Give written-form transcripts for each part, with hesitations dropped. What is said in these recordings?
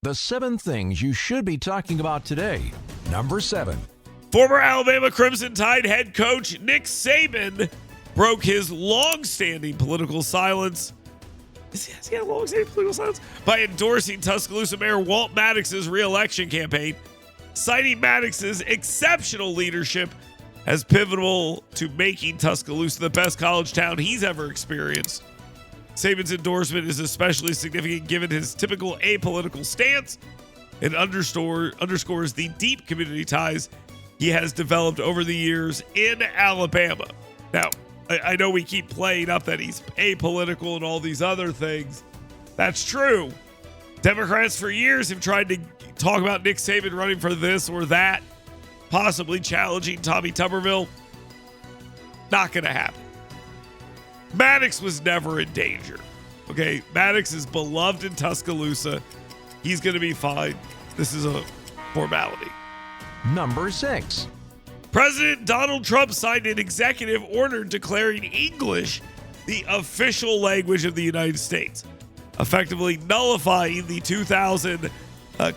The 7 things you should be talking about today. Number 7. Former Alabama Crimson Tide head coach Nick Saban broke his long-standing political silence. Has he had a long-standing political silence? By endorsing Tuscaloosa Mayor Walt Maddox's re-election campaign, citing Maddox's exceptional leadership as pivotal to making Tuscaloosa the best college town he's ever experienced. Saban's endorsement is especially significant given his typical apolitical stance and underscores the deep community ties he has developed over the years in Alabama. Now, I know we keep playing up that he's apolitical and all these other things. That's true. Democrats for years have tried to talk about Nick Saban running for this or that, possibly challenging Tommy Tuberville. Not going to happen. Maddox was never in danger. Okay, Maddox is beloved in Tuscaloosa. He's going to be fine. This is a formality. Number 6. President Donald Trump signed an executive order declaring English the official language of the United States, effectively nullifying the 2000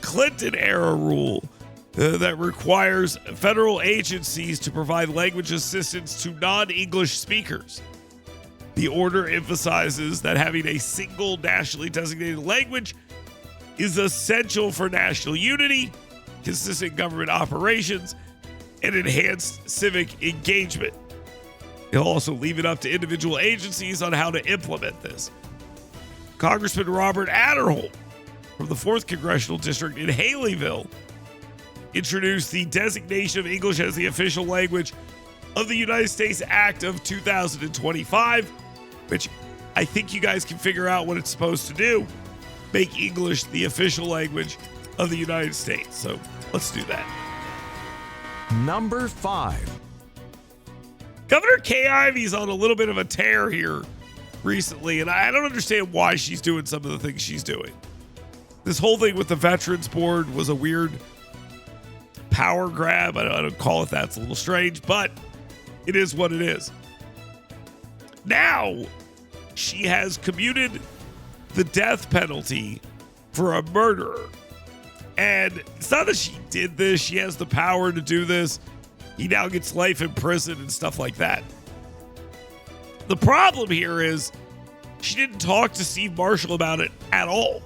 Clinton-era rule that requires federal agencies to provide language assistance to non-English speakers. The order emphasizes that having a single nationally designated language is essential for national unity, consistent government operations, and enhanced civic engagement. It'll also leave it up to individual agencies on how to implement this. Congressman Robert Aderholt from the 4th Congressional District in Haleyville introduced the designation of English as the official language of the United States Act of 2025, which I think you guys can figure out what it's supposed to do. Make English the official language of the United States. So let's do that. Number 5. Governor Kay Ivey's on a little bit of a tear here recently, and I don't understand why she's doing some of the things she's doing. This whole thing with the Veterans Board was a weird power grab. I don't call it that. It's a little strange, but it is what it is. Now, she has commuted the death penalty for a murderer. And it's not that she did this. She has the power to do this. He now gets life in prison and stuff like that. The problem here is she didn't talk to Steve Marshall about it at all.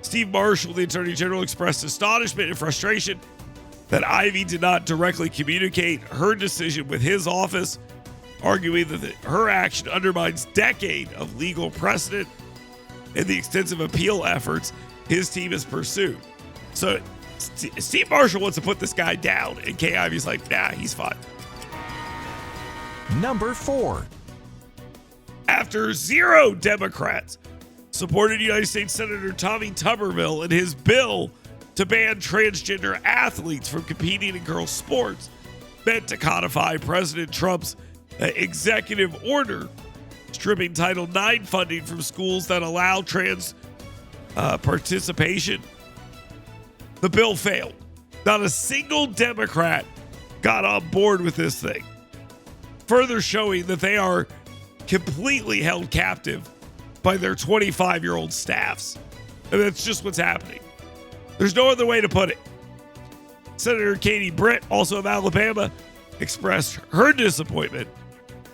Steve Marshall, the Attorney General, expressed astonishment and frustration that Ivey did not directly communicate her decision with his office, arguing that her action undermines decades of legal precedent and the extensive appeal efforts his team has pursued. So Steve Marshall wants to put this guy down, and Kay Ivey's like, nah, he's fine. Number 4. After 0 Democrats supported United States Senator Tommy Tuberville in his bill to ban transgender athletes from competing in girls' sports, meant to codify President Trump's executive order stripping Title IX funding from schools that allow trans participation, the bill failed. Not a single Democrat got on board with this thing, further showing that they are completely held captive by their 25-year-old staffs. And that's just what's happening. There's no other way to put it. Senator Katie Britt, also of Alabama, expressed her disappointment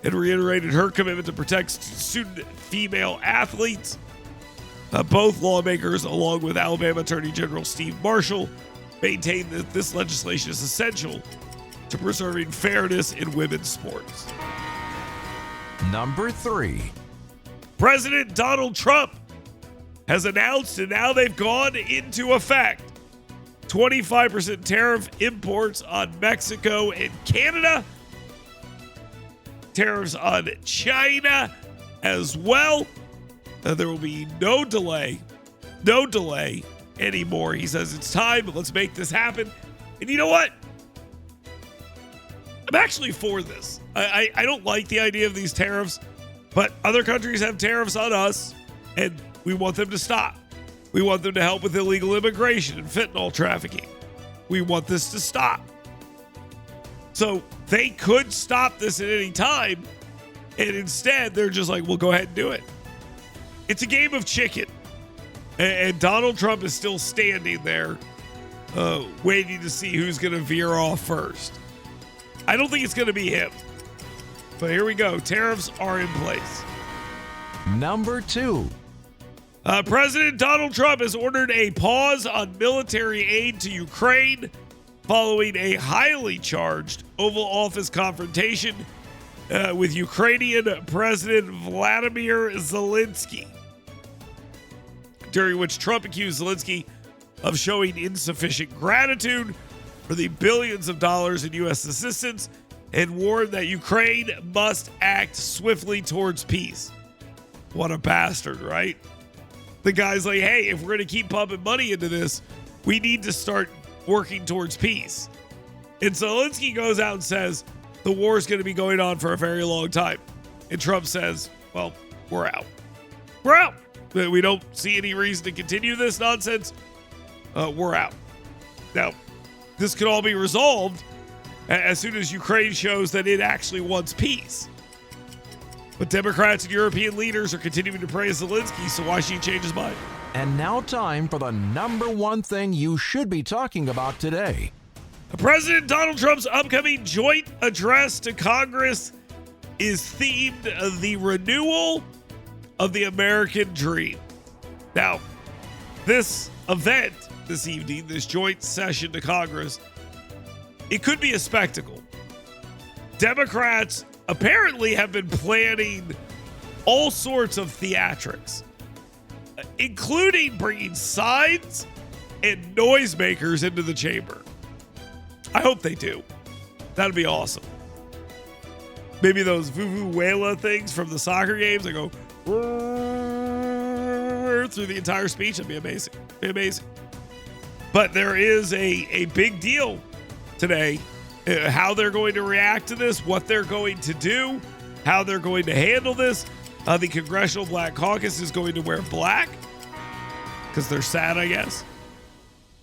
and reiterated her commitment to protect student female athletes. Both lawmakers, along with Alabama Attorney General Steve Marshall, maintain that this legislation is essential to preserving fairness in women's sports. Number 3. President Donald Trump has announced, and now they've gone into effect, 25% tariff imports on Mexico and Canada, tariffs on China as well. There will be no delay anymore. He says it's time. Let's make this happen. And you know what? I'm actually for this. I don't like the idea of these tariffs, but other countries have tariffs on us, and we want them to stop. We want them to help with illegal immigration and fentanyl trafficking. We want this to stop. So they could stop this at any time, and instead they're just like, well, go ahead and do it. It's a game of chicken. And Donald Trump is still standing there waiting to see who's going to veer off first. I don't think it's going to be him. But here we go. Tariffs are in place. Number 2. President Donald Trump has ordered a pause on military aid to Ukraine following a highly charged Oval Office confrontation with Ukrainian President Vladimir Zelensky, during which Trump accused Zelensky of showing insufficient gratitude for the billions of dollars in U.S. assistance and warned that Ukraine must act swiftly towards peace. What a bastard, right? The guy's like, hey, if we're going to keep pumping money into this, we need to start working towards peace. And Zelensky goes out and says, the war is going to be going on for a very long time. And Trump says, well, we're out. We're out. We don't see any reason to continue this nonsense. We're out. Now, this could all be resolved as soon as Ukraine shows that it actually wants peace. But Democrats and European leaders are continuing to praise Zelensky, so why should he change his mind? And now time for the number 1 thing you should be talking about today. President Donald Trump's upcoming joint address to Congress is themed the renewal of the American dream. Now, this event this evening, this joint session to Congress, it could be a spectacle. Democrats apparently have been planning all sorts of theatrics, including bringing signs and noisemakers into the chamber. I hope they do. That'd be awesome. Maybe those Vuvuela things from the soccer games that go through the entire speech. That'd be amazing. Be amazing. But there is a big deal today. How they're going to react to this, what they're going to do, how they're going to handle this. The Congressional Black Caucus is going to wear black because they're sad, I guess.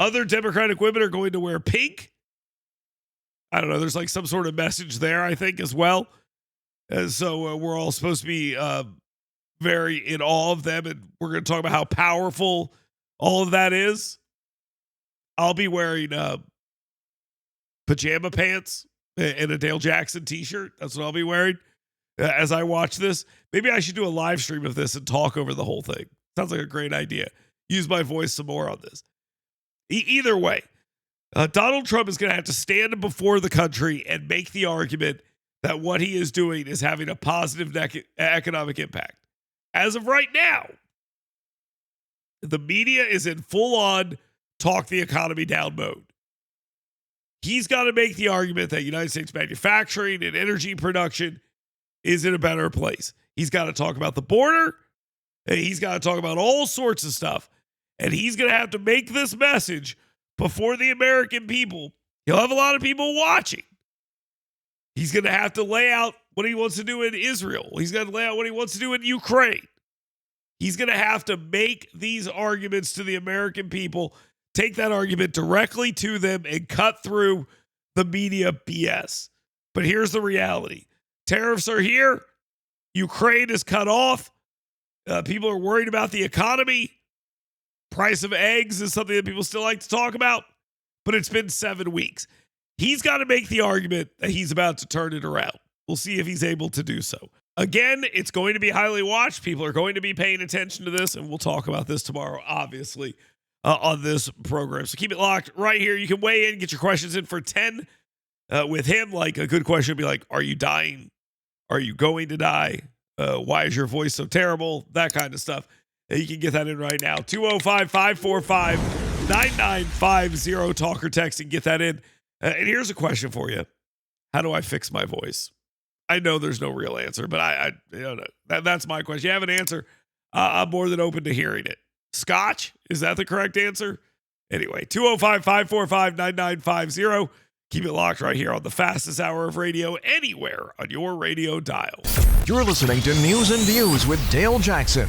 Other Democratic women are going to wear pink. I don't know. There's like some sort of message there, I think, as well. So we're all supposed to be very in awe of them. And we're going to talk about how powerful all of that is. I'll be wearing pajama pants and a Dale Jackson t-shirt. That's what I'll be wearing as I watch this. Maybe I should do a live stream of this and talk over the whole thing. Sounds like a great idea. Use my voice some more on this. Either way, Donald Trump is going to have to stand before the country and make the argument that what he is doing is having a positive economic impact. As of right now, the media is in full-on talk the economy down mode. He's got to make the argument that United States manufacturing and energy production is in a better place. He's got to talk about the border. And he's got to talk about all sorts of stuff. And he's going to have to make this message before the American people. He'll have a lot of people watching. He's going to have to lay out what he wants to do in Israel. He's going to lay out what he wants to do in Ukraine. He's going to have to make these arguments to the American people, take that argument directly to them, and cut through the media BS. But here's the reality. Tariffs are here. Ukraine is cut off. People are worried about the economy. Price of eggs is something that people still like to talk about, but it's been 7 weeks. He's got to make the argument that he's about to turn it around. We'll see if he's able to do so. Again, it's going to be highly watched. People are going to be paying attention to this, and we'll talk about this tomorrow, obviously, on this program. So keep it locked right here. You can weigh in, get your questions in for 10 with him. Like a good question would be like, are you dying? Are you going to die? Why is your voice so terrible? That kind of stuff. And you can get that in right now. 205-545-9950. Talk or text and get that in. And here's a question for you. How do I fix my voice? I know there's no real answer, but I don't know. That's my question. You have an answer. I'm more than open to hearing it. Scotch? Is that the correct answer? Anyway, 205-545-9950. Keep it locked right here on the fastest hour of radio anywhere on your radio dial. You're listening to News and Views with Dale Jackson.